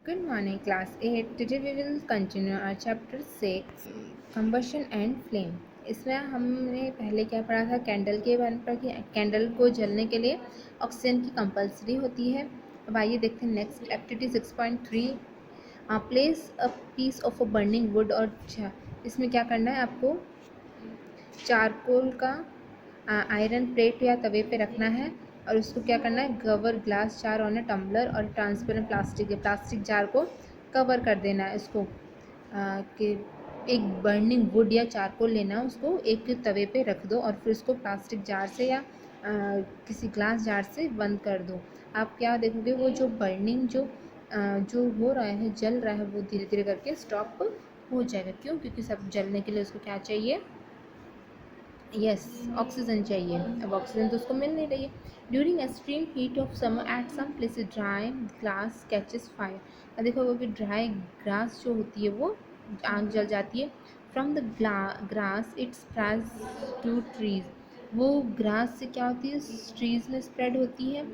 Good morning, class 8. Today we will continue our chapter 6, combustion and flame. इसमें हमने पहले क्या पढ़ा था, कैंडल के बारे में पढ़ा कि कैंडल को जलने के लिए ऑक्सीजन की कंपलसरी होती है. अब आइए देखते हैं next activity 6.3. Place a piece of a burning wood और इसमें क्या करना है आपको, चारकोल का आयरन प्लेट या तवे पे रखना है और उसको क्या करना है, cover glass jar on a tumbler और ट्रांसपेरेंट प्लास्टिक जार को कवर कर देना है. उसको कि एक बर्निंग वुड या चारकोल लेना, उसको एक तवे पे रख दो और फिर उसको प्लास्टिक जार से या किसी ग्लास जार से बंद कर दो. आप क्या देखोगे, वो जो बर्निंग जो हो रहा है, जल रहा है, वो धीरे धीरे करके स्टॉप हो जाएगा. क्यों? क्योंकि सब जलने के लिए उसको क्या चाहिए, ऑक्सीजन चाहिए. अब ऑक्सीजन तो उसको मिल नहीं रही है. During extreme heat of summer at some places dry glass catches fire. अब देखो कि ड्राई ग्रास जो होती है वो आग जल जाती है. From the grass it spreads to trees. वो ग्रास से क्या होती है, ट्रीज में स्प्रेड होती है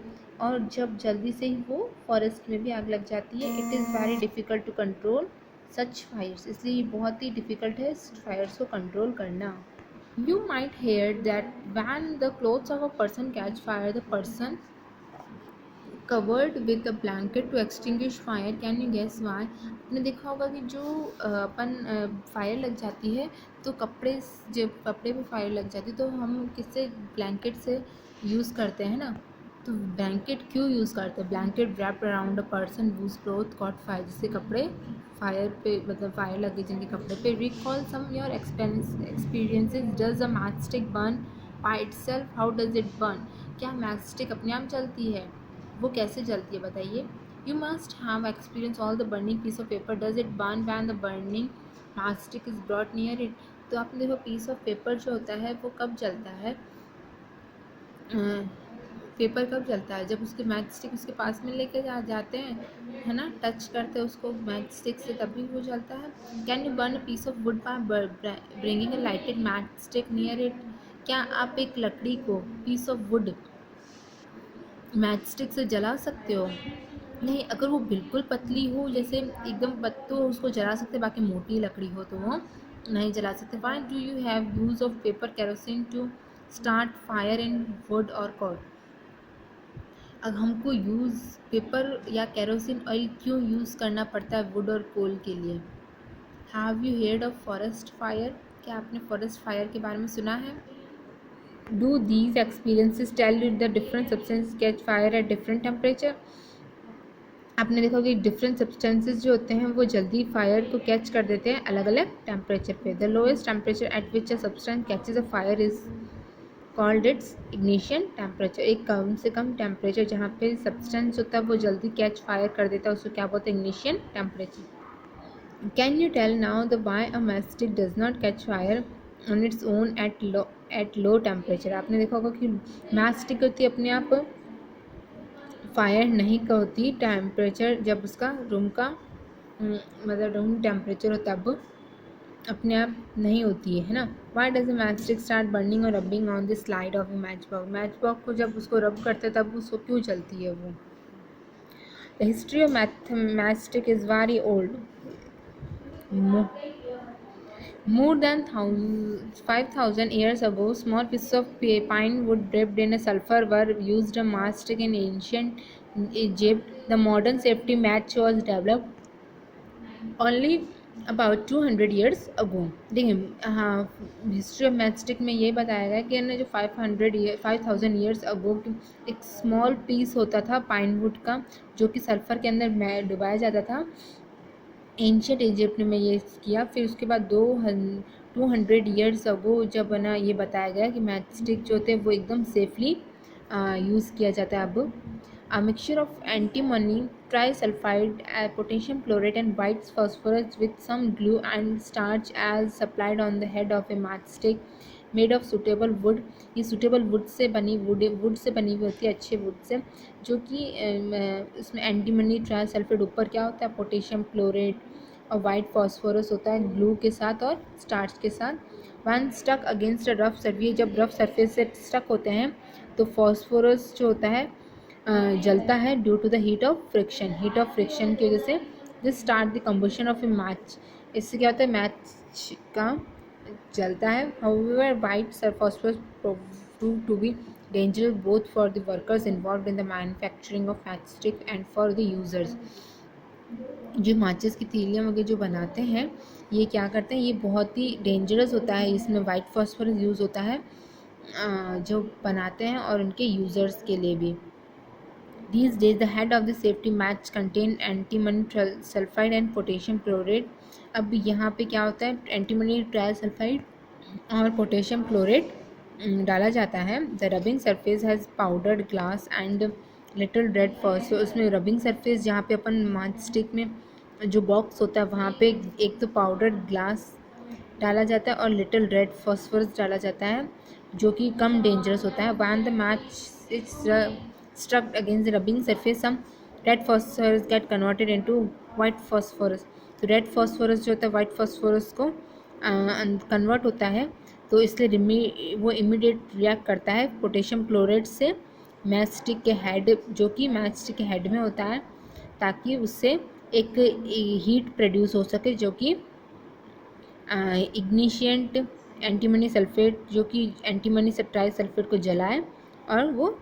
और जब जल्दी से ही वो फॉरेस्ट में भी आग लग जाती है. It is very difficult to control such fires. इसलिए ये बहुत ही डिफ़िकल्ट है फायर्स को कंट्रोल करना. You might hear that when the clothes of a person catch fire, the person covered with a blanket to extinguish fire. Can you guess why? आपने देखा होगा कि जो अपन फायर लग जाती है तो जब कपड़े पे फायर लग जाती है तो हम किससे, ब्लैंकेट से यूज़ करते हैं ना. तो ब्लैंकेट क्यों यूज़ करते हैं? Blanket wrapped around a person whose clothes caught fire. जिससे कपड़े फायर पे, मतलब फायर लग गई जिनके कपड़े पे. Recall some your experiences. Does a match stick burn by itself? How does it burn? क्या मैच स्टिक अपने आप जलती है? वो कैसे जलती है बताइए. You must have experience all the burning piece of paper. Does it burn when the burning match stick is brought near it? तो आपने देखो, पीस ऑफ पेपर जो होता है वो कब जलता है, पेपर कब जलता है, जब उसके मैच स्टिक उसके पास में लेके जाते हैं, है ना, टच करते हैं उसको मैच स्टिक से, तभी वो जलता है. Can you burn a piece of wood by bringing a lighted match stick near it? क्या आप एक लकड़ी को, piece of wood, match stick से जला सकते हो? नहीं. अगर वो बिल्कुल पतली हो, जैसे एकदम पत्तू, उसको जला सकते, बाकी मोटी लकड़ी हो तो वो नहीं जला सकते. Why do you have use of paper kerosene to start fire in wood और कोल? अब हमको यूज़ पेपर या केरोसिन ऑयल क्यों यूज़ करना पड़ता है वुड और कोल के लिए? Have you heard of forest fire? क्या आपने फॉरेस्ट फायर के बारे में सुना है? Do these experiences tell you the different substance catch fire at different temperature? आपने देखा कि डिफरेंट सब्सटेंसेस जो होते हैं वो जल्दी फायर को कैच कर देते हैं अलग अलग टेम्परेचर पे. The lowest temperature at which a substance catches a fire is called its ignition temperature. एक कम से कम टेम्परेचर जहाँ पे सब्सटेंस होता है वो जल्दी कैच फायर कर देता है, उसको क्या बोलते हैं, ignition temperature. Can you tell now the why a matchstick does not catch fire on its own at low temperature? आपने देखा होगा कि मैचस्टिक होती है अपने आप फायर नहीं होती टेम्परेचर, जब उसका रूम का मतलब रूम टेम्परेचर हो तब अपने आप नहीं होती है ना. Why does a match stick start burning और rubbing on the slide of a match box? Match box को जब उसको रब करते हैं तब उसको क्यों जलती है वो? The history of match stick is very old. More than 5,000 years ago, small pieces of pine wood dipped in sulfur were used as matchstick in ancient Egypt. The modern safety match was developed only about 200 years ago. देखिए, हाँ, history of matchstick में ये बताया गया कि ना जो 5,000 years ago एक स्मॉल पीस होता था पाइन वुड का, जो कि सल्फ़र के अंदर डुबाया जाता था. एंशियंट इजिप्ट में ये किया. फिर उसके बाद 200 ईयर्स अगो जब बना, ये बताया गया कि मैचस्टिक जो होते हैं वो एकदम सेफली यूज़ किया जाता है अब. A mixture of antimony, trisulfide, potassium chlorate and white phosphorus with some glue and starch as supplied on the head of a matchstick made of suitable wood. ये suitable wood से बनी wood से बनी हुई होती है, अच्छे wood से, जो कि इसमें एंटीमनी, ट्राइसल्फेट, ऊपर क्या होता है, पोटेशियम क्लोरेट, और वाइट फॉस्फोरस होता है ग्लू के साथ और स्टार्च के साथ. One stuck against a rough surface. जब रफ सरफेस से स्टक होते हैं तो फॉस्फोरस जो होता है जलता है due to the heat of friction. Heat of friction की वजह से this start the combustion of a match. इससे क्या होता है, मैच का जलता है। However white phosphorus prove to be dangerous both for the workers involve in the manufacturing of match stick and for the users. जो माचिस की तीलियाँ वगैरह जो बनाते हैं, ये क्या करते हैं, ये बहुत ही डेंजरस होता है। इसमें वाइट फॉस्फोरस यूज़ होता है जो बनाते हैं और उनके यूज़र्स के लिए भी। These days, the head of the safety match contain antimony sulfide and potassium chloride। अब यहाँ पे क्या होता है, एंटीमनी ट्राइसल्फाइड और पोटेशियम क्लोरेट डाला जाता है। The rubbing surface has powdered glass and little red phosphorus. उसमें रबिंग सरफेस जहाँ पे अपन माच स्टिक में जो बॉक्स होता है वहाँ पे एक तो पाउडर्ड ग्लास डाला जाता है और लिटिल रेड फॉस्फोरस डाला जाता है जो कि कम डेंजरस होता है। When the match is struck against the rubbing surface, some red phosphorus get converted into white phosphorus। तो रेड phosphorus जो होता है वाइट phosphorus को कन्वर्ट होता है, तो इसलिए वो इमीडिएट रिएक्ट करता है पोटेशियम क्लोराइड से मैच स्टिक के हेड, जो कि मैच स्टिक के हेड में होता है, ताकि उससे एक हीट प्रोड्यूस हो सके जो कि इग्निशियंट एंटीमनी सल्फेट, जो कि एंटीमनी ट्राई सल्फेट को जलाए और वो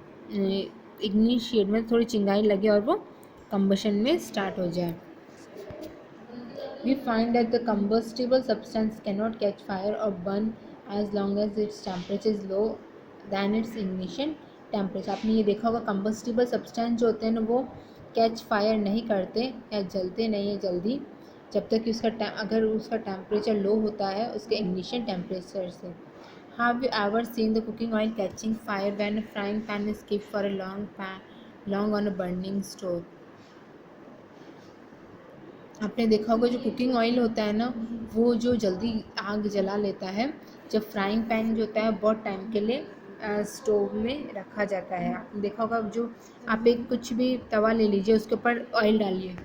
इग्निशिएट में थोड़ी चिंगारी लगे और वो कंबशन में स्टार्ट हो जाए। We find that the combustible substance cannot catch fire or burn as long as its temperature is low than its ignition temperature। आपने ये देखा होगा combustible substance जो होते हैं ना वो कैच फायर नहीं करते या जलते नहीं है जल्दी, जब तक कि अगर उसका टेम्परेचर लो होता है उसके इग्निशन टेम्परेचर से। Have you ever seen the cooking oil catching fire when a frying pan is kept for a long on a burning stove? आपने देखा होगा जो कुकिंग ऑयल होता है ना वो जो जल्दी आग जला लेता है, जब फ्राइंग पैन जो होता है बहुत टाइम के लिए स्टोव में रखा जाता है। आपने देखा होगा जो आप एक कुछ भी तवा ले लीजिए, उसके ऊपर ऑयल डालिए,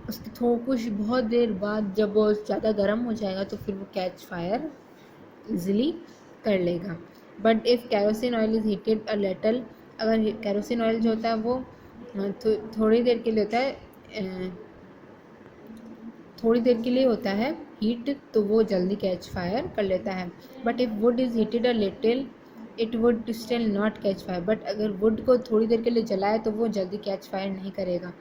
उसके कुछ बहुत देर बाद जब वो ज़्यादा गर्म हो जाएगा तो फिर वो कैच फायर ईजिली कर लेगा। But if kerosene oil is heated a little, अगर कैरोसिन ऑयल जो होता है वो थोड़ी देर के लिए होता है, थोड़ी देर के लिए होता है हीट, तो वो जल्दी कैच फायर कर लेता है। But if would is heated a little it would still not catch fire. But अगर वुड को थोड़ी देर के लिए जलाए तो वो जल्दी कैच फायर नहीं करेगा।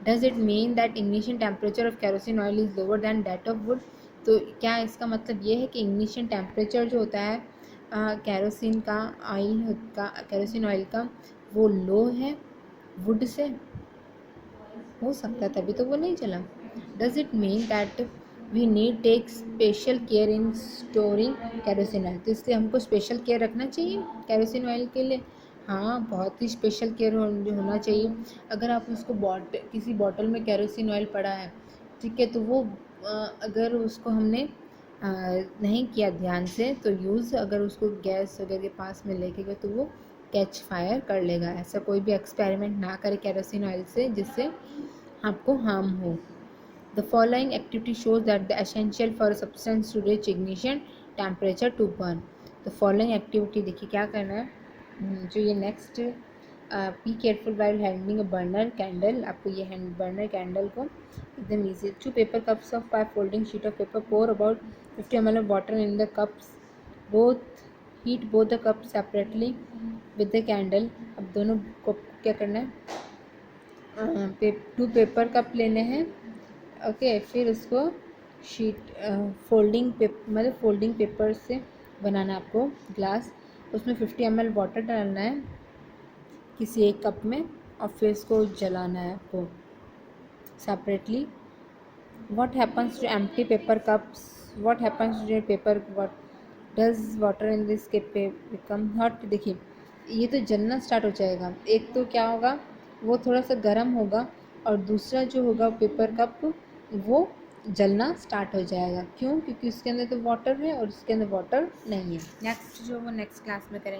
Does it mean that ignition temperature of kerosene oil is lower than that of would. तो क्या इसका मतलब ये है कि इग्निशन टेम्परेचर जो होता है कैरोसिन ऑयल का वो लो है वुड से, हो सकता है तभी तो वो नहीं चला। Does it mean that we need take special care in storing kerosene oil. तो इसलिए हमको स्पेशल केयर रखना चाहिए कैरोसिन ऑयल के लिए। हाँ, बहुत ही स्पेशल केयर होना चाहिए। अगर आप उसको किसी बॉटल में कैरोसिन ऑयल पड़ा है, ठीक है, तो वो अगर उसको हमने नहीं किया ध्यान से तो यूज़, अगर उसको गैस वगैरह के पास में लेके गए तो वो कैच फायर कर लेगा। ऐसा कोई भी एक्सपेरिमेंट ना करे कैरोसिन ऑयल से जिससे आपको हार्म हो। The following activity shows that the essential for substance to reach ignition temperature to burn. The following activity देखिए क्या करना है, जो ये next be careful while handling a burner candle. आपको ये बर्नर कैंडल को एकदम easy. 2 paper cups of 5 folding sheet of paper, pour about 50 ml of water in the cups, heat both the cups separately with the candle। अब दोनों को क्या करना है, 2 पेपर कप लेने हैं, ओके, फिर उसको शीट फोल्डिंग पेपर से बनाना है आपको ग्लास। उसमें 50 ml वाटर डालना है किसी एक कप में और फिर इसको जलाना है आपको separately. What happens to empty paper cups? What happens to your paper? What does water in this cup become hot? देखिए ये तो जलना स्टार्ट हो जाएगा। एक तो क्या होगा, वो थोड़ा सा गर्म होगा और दूसरा जो होगा पेपर कप वो जलना स्टार्ट हो जाएगा। क्यों? क्योंकि उसके अंदर तो वाटर है और उसके अंदर वाटर नहीं है। नेक्स्ट जो वो नेक्स्ट क्लास में करेंगे।